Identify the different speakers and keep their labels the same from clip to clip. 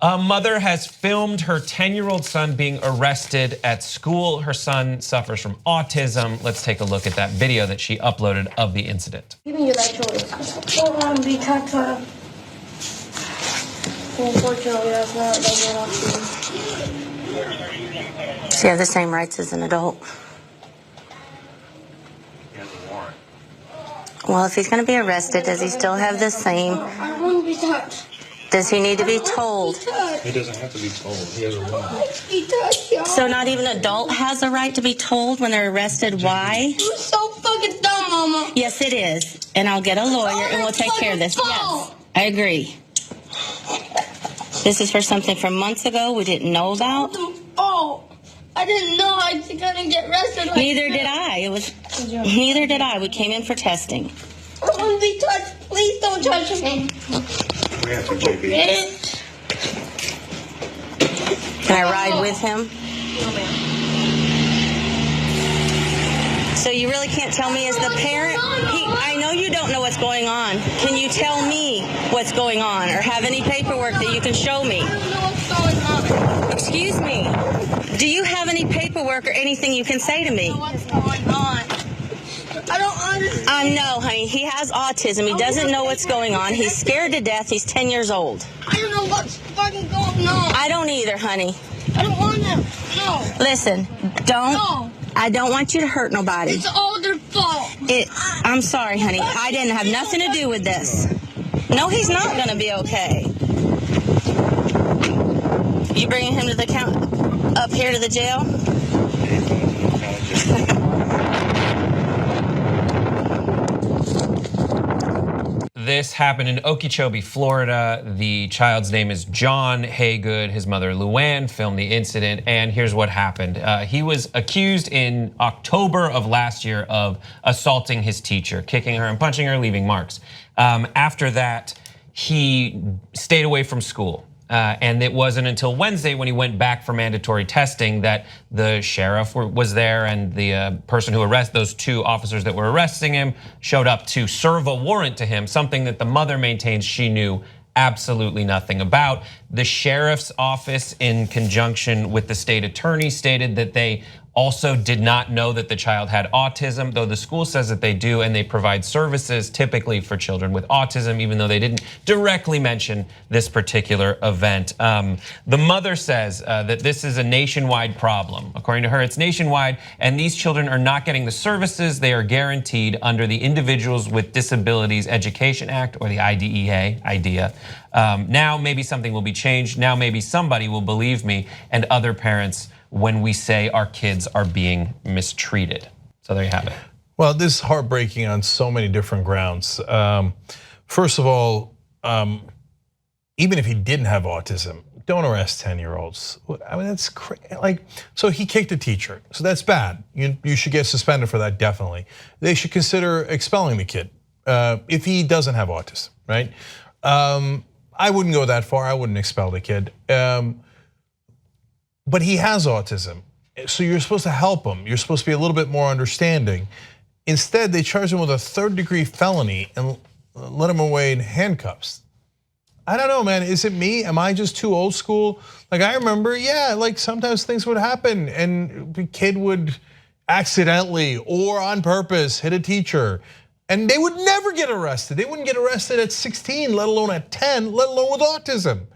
Speaker 1: A mother has filmed her 10-year-old son being arrested at school. Her son suffers from autism. Let's take a look at that video that she uploaded of the incident.
Speaker 2: Unfortunately, that's not autism.
Speaker 3: Does he have the same rights as an adult?
Speaker 4: He has a warrant.
Speaker 3: Well, if he's going to be arrested, does he still have the same?
Speaker 2: I don't want to be touched.
Speaker 3: Does he need to be told?
Speaker 4: He doesn't have to be told. He has a warrant.
Speaker 3: So not even an adult has a right to be told when they're arrested why?
Speaker 2: You're so fucking dumb, Mama.
Speaker 3: Yes, it is. And I'll get a lawyer and we'll take care of this. Yes, I agree. This is for something from months ago we didn't know about.
Speaker 2: Oh, I didn't know I was gonna get arrested. Like
Speaker 3: Neither did I. Neither did I. We came in for testing.
Speaker 2: I don't want to be touched. Please don't touch me.
Speaker 4: We have to, JB.
Speaker 3: Can I ride with him?
Speaker 2: No, ma'am.
Speaker 3: So you really can't tell me as the parent? I know you don't know what's going on. Can you tell me what's going on or have any paperwork that you can show me?
Speaker 2: I don't know what's going on.
Speaker 3: Excuse me. Do you have any paperwork or anything you can say to me?
Speaker 2: What's going on? I don't understand.
Speaker 3: No, honey. He has autism. He doesn't know what's going on. He's scared to death. He's 10 years old.
Speaker 2: I don't know what's fucking going on.
Speaker 3: I don't either, honey.
Speaker 2: I don't want to. No.
Speaker 3: Listen, don't.
Speaker 2: No.
Speaker 3: I don't want you to hurt nobody.
Speaker 2: It's all their fault.
Speaker 3: I'm sorry, honey. I didn't have nothing to do with this. No, he's not going to be okay. You bringing him to the up here to the jail?
Speaker 1: This happened in Okeechobee, Florida. The child's name is John Haygood. His mother, Luanne, filmed the incident, and here's what happened. He was accused in October of last year of assaulting his teacher, kicking her and punching her, leaving marks. After that, he stayed away from school. And it wasn't until Wednesday when he went back for mandatory testing that the sheriff was there and the person who arrested those two officers that were arresting him showed up to serve a warrant to him, something that the mother maintains she knew absolutely nothing about. The sheriff's office, in conjunction with the state attorney, stated that they also did not know that the child had autism, though the school says that they do, and they provide services typically for children with autism, even though they didn't directly mention this particular event. The mother says that this is a nationwide problem. According to her, it's nationwide, and these children are not getting the services they are guaranteed under the Individuals with Disabilities Education Act, or the IDEA. Now maybe something will be changed. Now maybe somebody will believe me and other parents when we say our kids are being mistreated. So there you have it.
Speaker 5: Well, this is heartbreaking on so many different grounds. First of all, even if he didn't have autism, don't arrest 10-year-olds. I mean, that's like, so he kicked a teacher, so that's bad. You should get suspended for that, definitely. They should consider expelling the kid if he doesn't have autism, right? I wouldn't go that far, I wouldn't expel the kid. But he has autism, so you're supposed to help him. You're supposed to be a little bit more understanding. Instead, they charge him with a 3rd-degree felony and let him away in handcuffs. I don't know, man, is it me? Am I just too old school? Like I remember, yeah, like sometimes things would happen and the kid would accidentally or on purpose hit a teacher and they would never get arrested. They wouldn't get arrested at 16, let alone at 10, let alone with autism.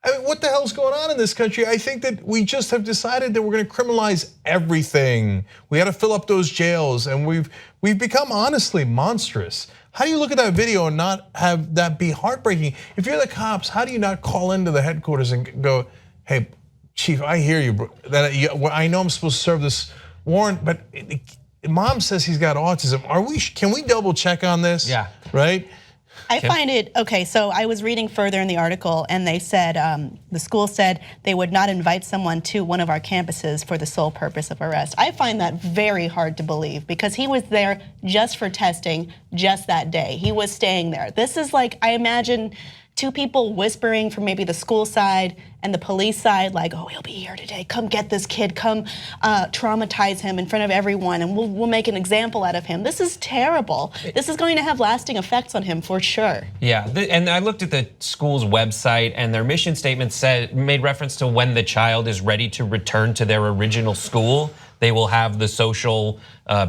Speaker 5: I mean, what the hell's going on in this country? I think that we just have decided that we're going to criminalize everything. We got to fill up those jails, and we've become honestly monstrous. How do you look at that video and not have that be heartbreaking? If you're the cops, how do you not call into the headquarters and go, "Hey, chief, I hear you, bro. I know I'm supposed to serve this warrant, but mom says he's got autism. Can we double check on this?"
Speaker 1: Yeah.
Speaker 5: Right.
Speaker 6: I find it, okay, so I was reading further in the article and they said, the school said they would not invite someone to one of our campuses for the sole purpose of arrest. I find that very hard to believe because he was there just for testing just that day. He was staying there. This is like, I imagine two people whispering from maybe the school side and the police side, like, oh, he'll be here today. Come get this kid. Come traumatize him in front of everyone, and we'll make an example out of him. This is terrible. This is going to have lasting effects on him for sure.
Speaker 1: Yeah, and I looked at the school's website, and their mission statement made reference to when the child is ready to return to their original school, they will have the social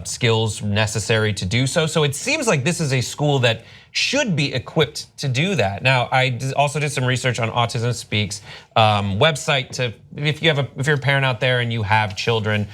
Speaker 1: skills necessary to do so. So it seems like this is a school that should be equipped to do that. Now, I also did some research on Autism Speaks website. If you're a parent out there and you have children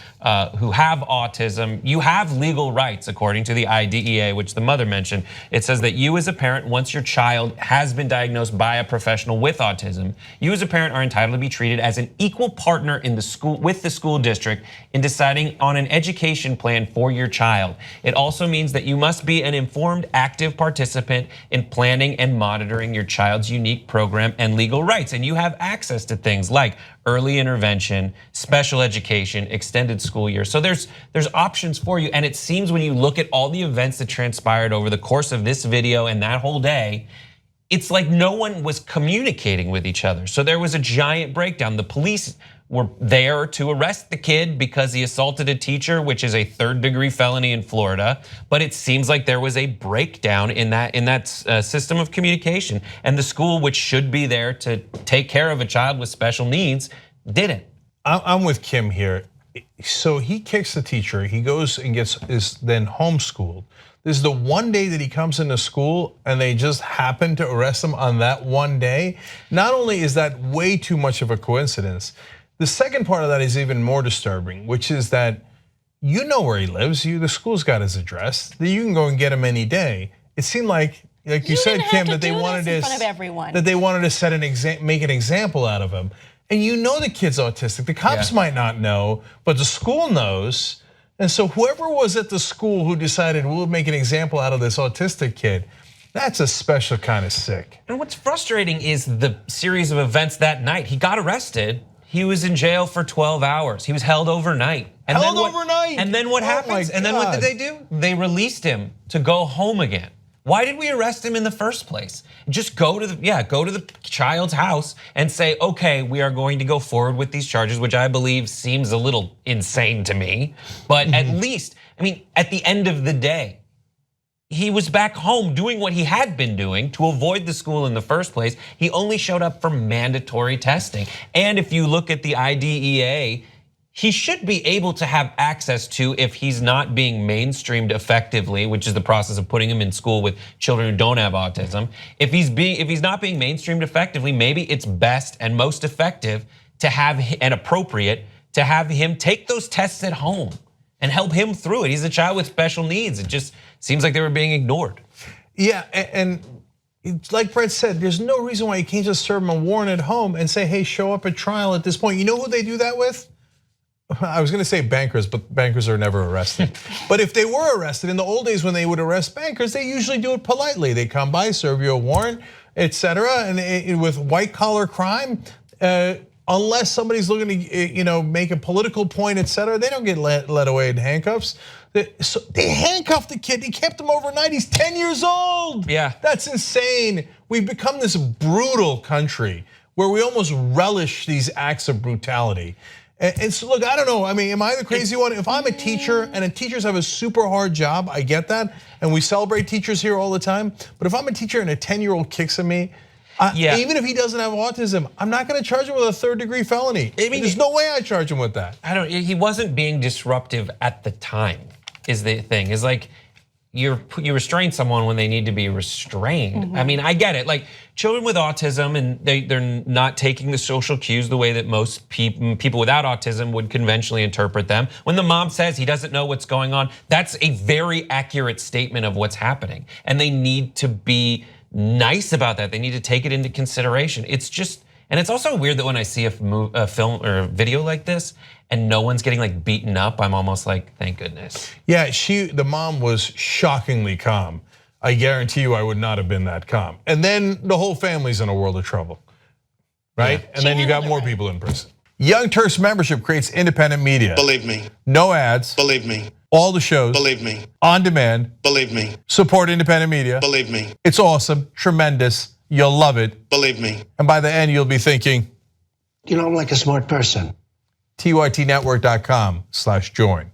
Speaker 1: who have autism, you have legal rights according to the IDEA, which the mother mentioned. It says that you as a parent, once your child has been diagnosed by a professional with autism, you as a parent are entitled to be treated as an equal partner in the school with the school district in deciding on an education plan for your child. It also means that you must be an informed, active participant in planning and monitoring your child's unique program and legal rights. And you have access to things like early intervention, special education, extended school year. So there's options for you. And it seems when you look at all the events that transpired over the course of this video and that whole day, it's like no one was communicating with each other. So there was a giant breakdown. The police were there to arrest the kid because he assaulted a teacher, which is a third-degree felony in Florida. But it seems like there was a breakdown in that system of communication. And the school, which should be there to take care of a child with special needs, didn't.
Speaker 5: I'm with Kim here. So he kicks the teacher. He goes and is then homeschooled. This is the one day that he comes into school and they just happen to arrest him on that one day. Not only is that way too much of a coincidence, the second part of that is even more disturbing, which is that you know where he lives. The school's got his address. You can go and get him any day. It seemed like you said, Kim, that they wanted
Speaker 6: in front of everyone.
Speaker 5: That they wanted to set make an example out of him. And you know the kid's autistic. The cops might not know, but the school knows. And so whoever was at the school who decided we'll make an example out of this autistic kid, that's a special kind of sick.
Speaker 1: And what's frustrating is the series of events that night. He got arrested. He was in jail for 12 hours. He was held overnight. And
Speaker 5: overnight?
Speaker 1: And then what happens? And then what did they do? They released him to go home again. Why did we arrest him in the first place? Just go to the child's house and say, okay, we are going to go forward with these charges, which I believe seems a little insane to me. But at least, I mean, at the end of the day, he was back home doing what he had been doing to avoid the school in the first place. He only showed up for mandatory testing. And if you look at the IDEA, he should be able to have access to, if he's not being mainstreamed effectively, which is the process of putting him in school with children who don't have autism. If he's not being mainstreamed effectively, maybe it's best and most effective to have and appropriate to have him take those tests at home and help him through it. He's a child with special needs. It just seems like they were being ignored.
Speaker 5: Yeah, and like Brett said, there's no reason why you can't just serve him a warrant at home and say, hey, show up at trial at this point. You know who they do that with? I was gonna say bankers, but bankers are never arrested. But if they were arrested, in the old days when they would arrest bankers, they usually do it politely. They come by, serve you a warrant, etc. And with white collar crime, unless somebody's looking to make a political point, etc., they don't get led away in handcuffs. So they handcuffed the kid, they kept him overnight, he's 10 years old.
Speaker 1: Yeah.
Speaker 5: That's insane. We've become this brutal country where we almost relish these acts of brutality. And so look, I don't know, I mean, am I the crazy one? If I'm a teacher, and teachers have a super hard job, I get that, and we celebrate teachers here all the time, but if I'm a teacher and a 10-year-old kicks at me, even if he doesn't have autism, I'm not gonna charge him with a third-degree felony. I mean, there's no way I charge him with that.
Speaker 1: He wasn't being disruptive at the time, is the thing. Is like, you restrain someone when they need to be restrained. I mean, I get it. Like children with autism, and they're not taking the social cues the way that most people without autism would conventionally interpret them. When the mom says he doesn't know what's going on, that's a very accurate statement of what's happening. And they need to be nice about that. They need to take it into consideration. It's just, and it's also weird that when I see a film or a video like this and no one's getting like beaten up, I'm almost like, thank goodness.
Speaker 5: Yeah, the mom was shockingly calm. I guarantee you I would not have been that calm. And then the whole family's in a world of trouble, right? Yeah. And then you got more people in prison. Young Turks membership creates independent media.
Speaker 7: Believe me.
Speaker 5: No ads.
Speaker 7: Believe me.
Speaker 5: All the shows.
Speaker 7: Believe me.
Speaker 5: On demand.
Speaker 7: Believe me.
Speaker 5: Support independent media.
Speaker 7: Believe me.
Speaker 5: It's awesome, tremendous. You'll love it.
Speaker 7: Believe me.
Speaker 5: And by the end, you'll be thinking,
Speaker 7: You know, I'm like a smart person.
Speaker 5: tytnetwork.com/join.